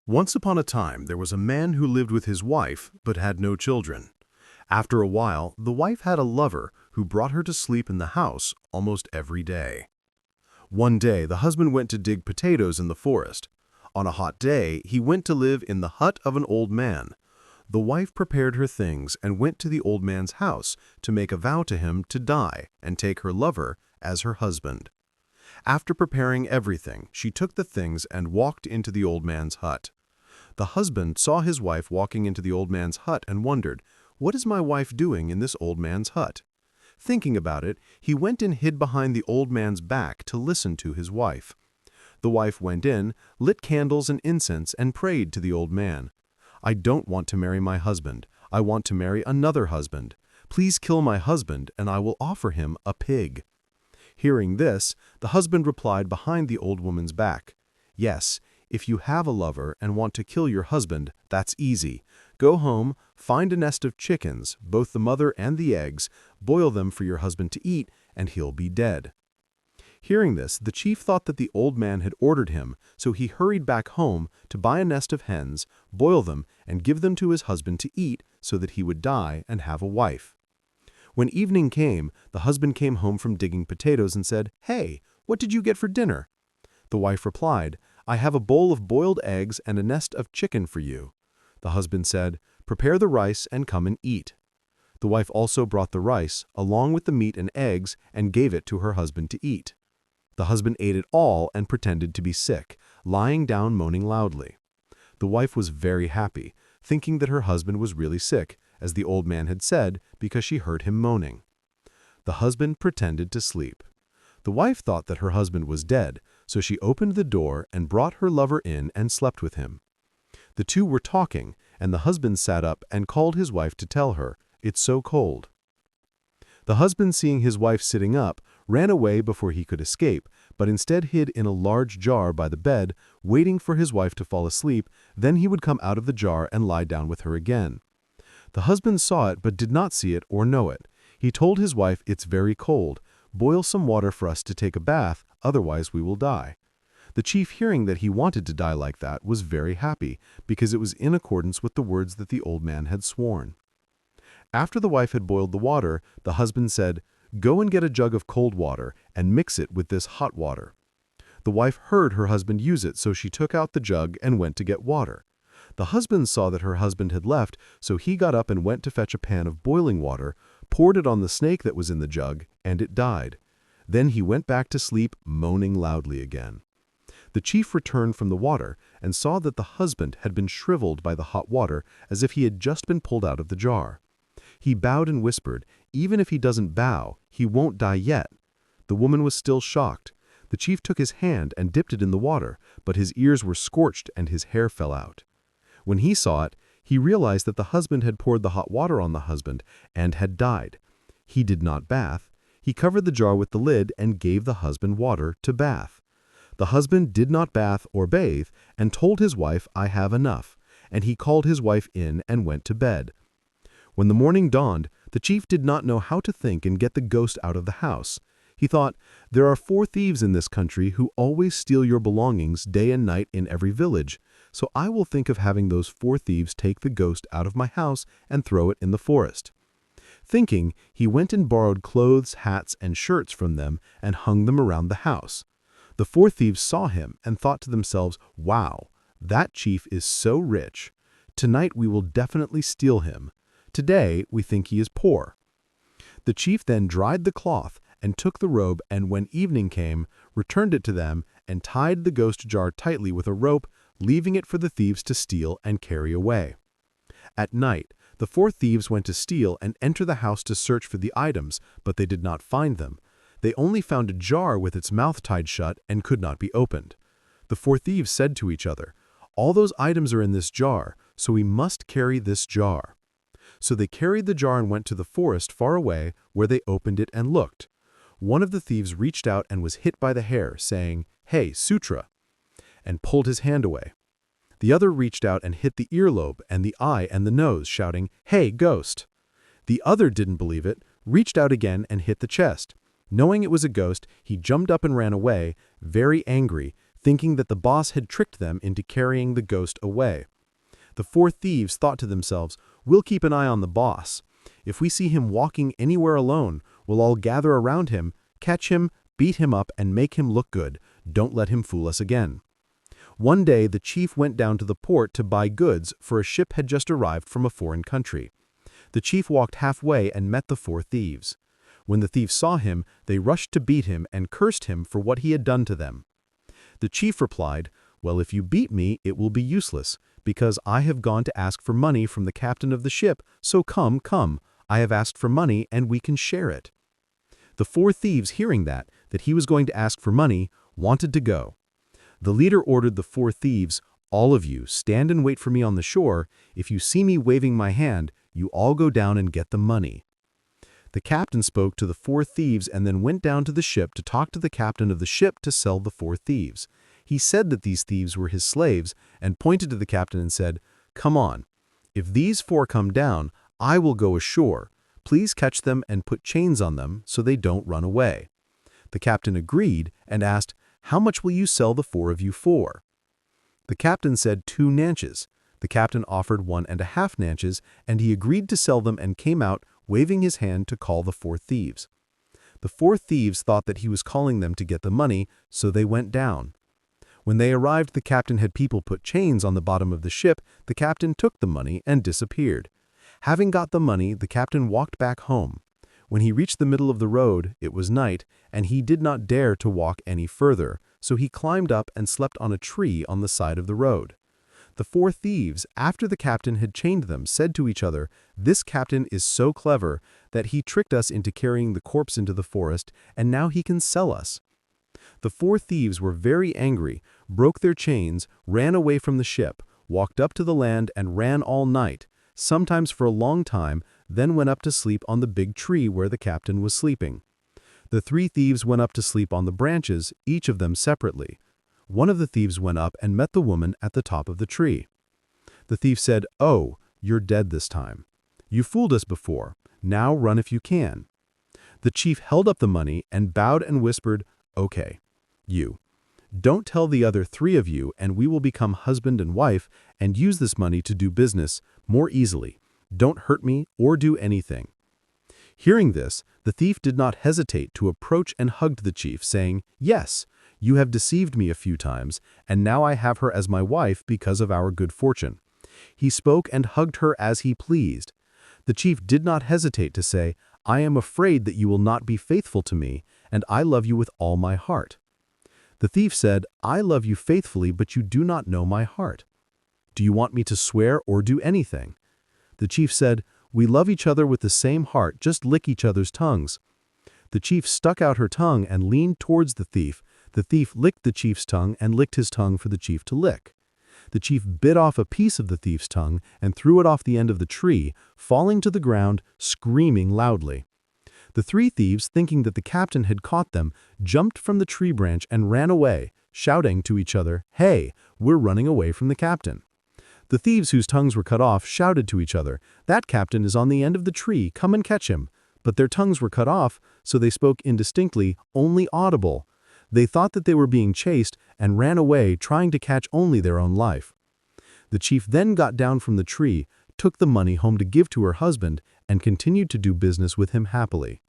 Once upon a time, there was a man who lived with his wife but had no children. After a while, the wife had a lover who brought her to sleep in the house almost every day. One day, the husband went to dig potatoes in the forest. On a hot day, he went to live in the hut of an old man. The wife prepared her things and went to the old man's house to make a vow to him to die and take her lover as her husband. After preparing everything, she took the things and walked into the old man's hut. The husband saw his wife walking into the old man's hut and wondered, "What is my wife doing in this old man's hut?" Thinking about it, he went and hid behind the old man's back to listen to his wife. The wife went in, lit candles and incense, and prayed to the old man. "I don't want to marry my husband. I want to marry another husband. Please kill my husband, and I will offer him a pig." Hearing this, the husband replied behind the old woman's back, "Yes, if you have a lover and want to kill your husband, that's easy. Go home, find a nest of chickens, both the mother and the eggs, boil them for your husband to eat, and he'll be dead." Hearing this, the chief thought that the old man had ordered him, so he hurried back home to buy a nest of hens, boil them, and give them to his husband to eat so that he would die and have a wife. When evening came, the husband came home from digging potatoes and said, "Hey, what did you get for dinner?" The wife replied, "I have a bowl of boiled eggs and a nest of chicken for you." The husband said, "Prepare the rice and come and eat." The wife also brought the rice, along with the meat and eggs, and gave it to her husband to eat. The husband ate it all and pretended to be sick, lying down moaning loudly. The wife was very happy, thinking that her husband was really sick, as the old man had said, because she heard him moaning. The husband pretended to sleep. The wife thought that her husband was dead, so she opened the door and brought her lover in and slept with him. The two were talking, and the husband sat up and called his wife to tell her, "It's so cold." The husband, seeing his wife sitting up, ran away before he could escape, but instead hid in a large jar by the bed, waiting for his wife to fall asleep. Then he would come out of the jar and lie down with her again. The husband saw it but did not see it or know it. He told his wife, "It's very cold. Boil some water for us to take a bath, otherwise we will die." The chief, hearing that he wanted to die like that, was very happy, because it was in accordance with the words that the old man had sworn. After the wife had boiled the water, the husband said, "Go and get a jug of cold water and mix it with this hot water." The wife heard her husband use it, so she took out the jug and went to get water. The husband saw that her husband had left, so he got up and went to fetch a pan of boiling water, poured it on the snake that was in the jug, and it died. Then he went back to sleep, moaning loudly again. The chief returned from the water and saw that the husband had been shriveled by the hot water as if he had just been pulled out of the jar. He bowed and whispered, "Even if he doesn't bow, he won't die yet." The woman was still shocked. The chief took his hand and dipped it in the water, but his ears were scorched and his hair fell out. When he saw it, he realized that the husband had poured the hot water on the husband and had died. He did not bath. He covered the jar with the lid and gave the husband water to bath. The husband did not bath or bathe and told his wife, "I have enough," and he called his wife in and went to bed. When the morning dawned, the chief did not know how to think and get the ghost out of the house. He thought, "There are 4 thieves in this country who always steal your belongings day and night in every village, so I will think of having those 4 thieves take the ghost out of my house and throw it in the forest." Thinking, he went and borrowed clothes, hats, and shirts from them and hung them around the house. The 4 thieves saw him and thought to themselves, "Wow, that chief is so rich. Tonight we will definitely steal him. Today we think he is poor." The chief then dried the cloth and took the robe, and when evening came, returned it to them and tied the ghost jar tightly with a rope, leaving it for the thieves to steal and carry away. At night, the 4 thieves went to steal and enter the house to search for the items, but they did not find them. They only found a jar with its mouth tied shut and could not be opened. The 4 thieves said to each other, "All those items are in this jar, so we must carry this jar." So they carried the jar and went to the forest far away, where they opened it and looked. One of the thieves reached out and was hit by the hair, saying, "Hey, Sutra," and pulled his hand away. The other reached out and hit the earlobe and the eye and the nose, shouting, "Hey, ghost." The other didn't believe it, reached out again and hit the chest. Knowing it was a ghost, he jumped up and ran away, very angry, thinking that the boss had tricked them into carrying the ghost away. The 4 thieves thought to themselves, "We'll keep an eye on the boss. If we see him walking anywhere alone, we'll all gather around him, catch him, beat him up, and make him look good. Don't let him fool us again." One day, the chief went down to the port to buy goods, for a ship had just arrived from a foreign country. The chief walked halfway and met the 4 thieves. When the thieves saw him, they rushed to beat him and cursed him for what he had done to them. The chief replied, "Well, if you beat me, it will be useless, because I have gone to ask for money from the captain of the ship, so come, I have asked for money and we can share it." The 4 thieves, hearing that he was going to ask for money, wanted to go. The leader ordered the 4 thieves, "All of you, stand and wait for me on the shore. If you see me waving my hand, you all go down and get the money." The captain spoke to the 4 thieves and then went down to the ship to talk to the captain of the ship to sell the 4 thieves. He said that these thieves were his slaves and pointed to the captain and said, "Come on. If these 4 come down, I will go ashore. Please catch them and put chains on them so they don't run away." The captain agreed and asked, "How much will you sell the 4 of you for?" The captain said 2 nanches. The captain offered 1.5 nanches, and he agreed to sell them and came out, waving his hand to call the 4 thieves. The 4 thieves thought that he was calling them to get the money, so they went down. When they arrived, the captain had people put chains on the bottom of the ship. The captain took the money and disappeared. Having got the money, the captain walked back home. When he reached the middle of the road, it was night, and he did not dare to walk any further, so he climbed up and slept on a tree on the side of the road. The 4 thieves, after the captain had chained them, said to each other, "This captain is so clever that he tricked us into carrying the corpse into the forest, and now he can sell us." The 4 thieves were very angry, broke their chains, ran away from the ship, walked up to the land and ran all night, sometimes for a long time, then went up to sleep on the big tree where the captain was sleeping. The 3 thieves went up to sleep on the branches, each of them separately. One of the thieves went up and met the woman at the top of the tree. The thief said, "Oh, you're dead this time. You fooled us before. Now run if you can." The chief held up the money and bowed and whispered, "Okay, you. Don't tell the other 3 of you, and we will become husband and wife and use this money to do business more easily. Don't hurt me or do anything." Hearing this, the thief did not hesitate to approach and hugged the chief, saying, "Yes, you have deceived me a few times, and now I have her as my wife because of our good fortune." He spoke and hugged her as he pleased. The chief did not hesitate to say, "I am afraid that you will not be faithful to me, and I love you with all my heart." The thief said, "I love you faithfully, but you do not know my heart. Do you want me to swear or do anything?" The chief said, "We love each other with the same heart, just lick each other's tongues." The chief stuck out her tongue and leaned towards the thief. The thief licked the chief's tongue and licked his tongue for the chief to lick. The chief bit off a piece of the thief's tongue and threw it off the end of the tree, falling to the ground, screaming loudly. The 3 thieves, thinking that the captain had caught them, jumped from the tree branch and ran away, shouting to each other, "Hey, we're running away from the captain." The thieves whose tongues were cut off shouted to each other, "That captain is on the end of the tree, come and catch him." But their tongues were cut off, so they spoke indistinctly, only audible. They thought that they were being chased and ran away, trying to catch only their own life. The chief then got down from the tree, took the money home to give to her husband, and continued to do business with him happily.